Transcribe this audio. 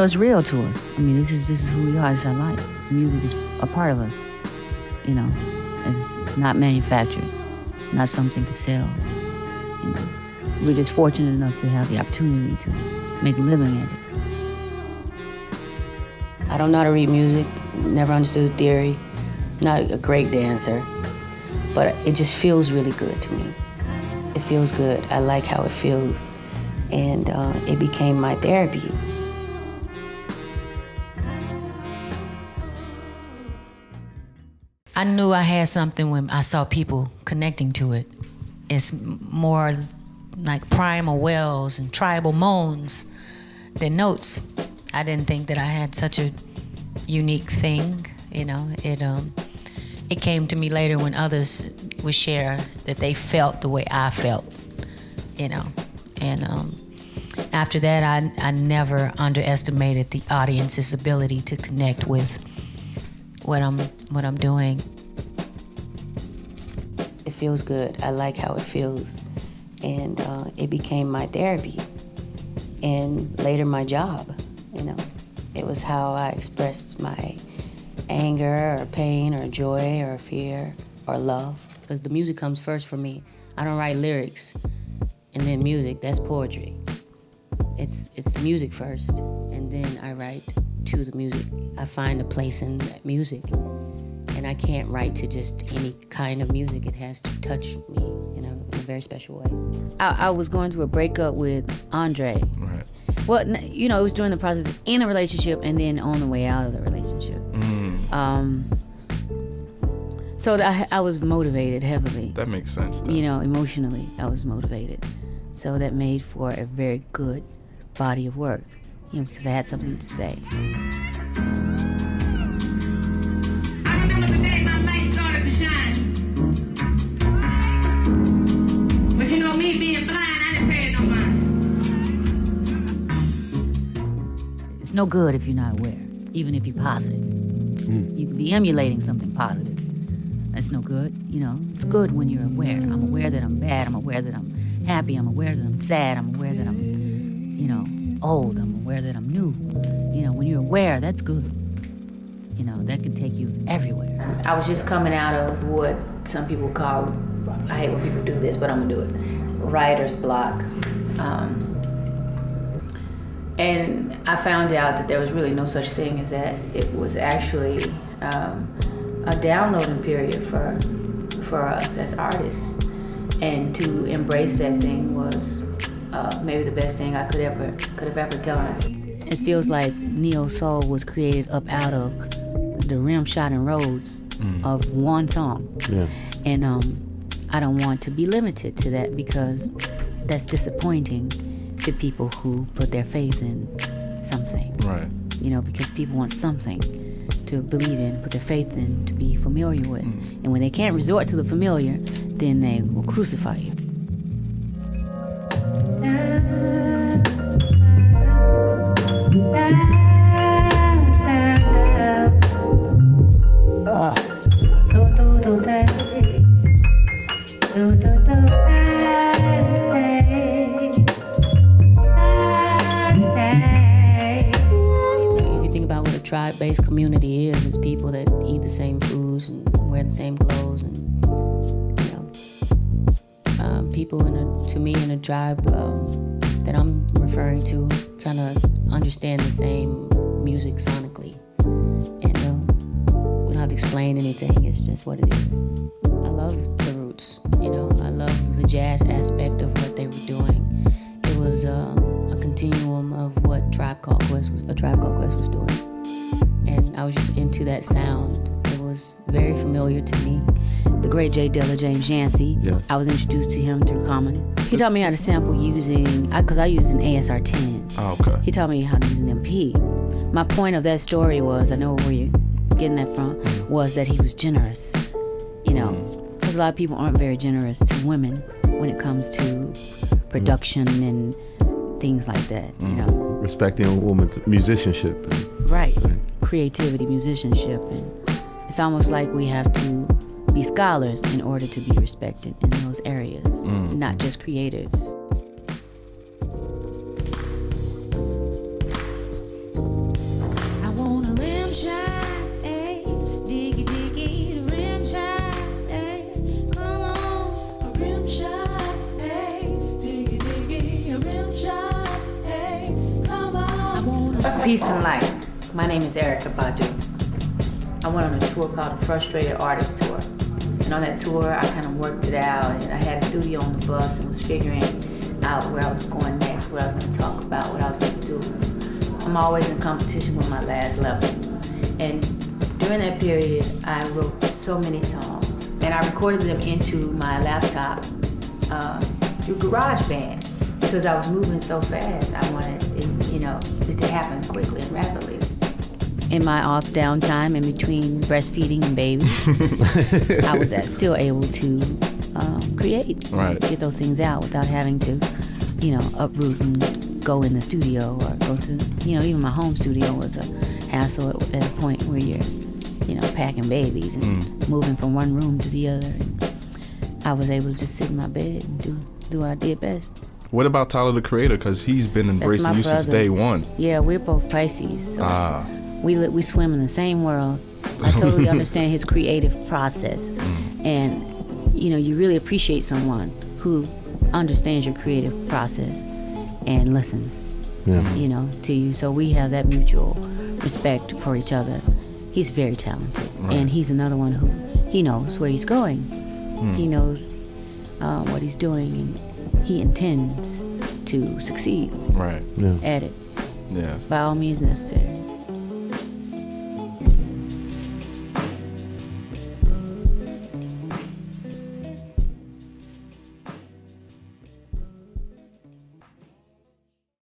it's real to us. I mean, this is who we are. It's our life. This music is a part of us. It's not manufactured. It's not something to sell. We're just fortunate enough to have the opportunity to make a living at it. I don't know how to read music. Never understood the theory. Not a great dancer, but it just feels really good to me. It feels good. I like how it feels, and it became my therapy. I knew I had something when I saw people connecting to it. It's more like primal wells and tribal moans than notes. I didn't think that I had such a unique thing, It came to me later when others would share that they felt the way I felt, And after that, I never underestimated the audience's ability to connect with what I'm doing. It feels good. I like how it feels, and it became my therapy, and later my job. It was how I expressed my anger or pain or joy or fear or love, because the music comes first for me. I don't write lyrics and then music. That's poetry. It's music first, and then I write to the music. I find a place in that music, and I can't write to just any kind of music. It has to touch me, in a very special way. I was going through a breakup with Andre. Right. Well, it was during the process in a relationship and then on the way out of the relationship. So I was motivated heavily. That makes sense, though. Emotionally, I was motivated. So that made for a very good body of work, because I had something to say. I remember the day my light started to shine. But me being blind, I didn't pay it no mind. It's no good if you're not aware, even if you're positive. You could be emulating something positive. That's no good. It's good when you're aware. I'm aware that I'm bad. I'm aware that I'm happy. I'm aware that I'm sad. I'm aware that I'm, old. I'm aware that I'm new. When you're aware, that's good. That can take you everywhere. I was just coming out of what some people call, I hate when people do this, but I'm gonna do it, writer's block. And I found out that there was really no such thing as that. It was actually a downloading period for us as artists. And to embrace that thing was maybe the best thing I could have ever done. It feels like neo soul was created up out of the rim shot and roads of one song. Yeah. And I don't want to be limited to that, because that's disappointing to people who put their faith in something. Right. Because people want something to believe in, put their faith in, to be familiar with. And when they can't resort to the familiar, then they will crucify you. If you think about what a tribe-based community is, it's people that eat the same foods and wear the same clothes, and people to me in a tribe that I'm referring to kind of understand the same music sonically, and we don't have to explain anything. It's just what it is. I love the roots. I love the jazz aspect of what they were doing. It was a continuum of what A Tribe Called Quest was doing, and I was just into that sound. It was very familiar to me. The great J. Dilla, James Yancey. Yes. I was introduced to him through Common. He taught me how to sample because I used an ASR-10. Oh, okay. He taught me how to use an MP. My point of that story was, I know where you're getting that from, was that he was generous. Because a lot of people aren't very generous to women when it comes to production and things like that, Respecting a woman's musicianship. Right. Creativity, musicianship. And it's almost like we have to be scholars in order to be respected in those areas, not just creatives. Peace and light. My name is Erykah Badu. I went on a tour called the Frustrated Artist Tour. And on that tour, I kind of worked it out, and I had a studio on the bus and was figuring out where I was going next, what I was going to talk about, what I was going to do. I'm always in competition with my last level. And during that period, I wrote so many songs, and I recorded them into my laptop through GarageBand because I was moving so fast. I wanted it to happen quickly and rapidly. In my off downtime in between breastfeeding and baby, I was still able to create, get those things out without having to, uproot and go in the studio or go to, even my home studio was a hassle at a point where you're, packing babies and moving from one room to the other. And I was able to just sit in my bed and do what I did best. What about Tyler, the Creator? Because he's been embracing you since day one. Yeah, we're both Pisces. So we swim in the same world. I totally understand his creative process. And, you really appreciate someone who understands your creative process and listens, to you. So we have that mutual respect for each other. He's very talented. And he's another one who, he knows where he's going. He knows what he's doing, and he intends to succeed at it. Yeah. By all means necessary.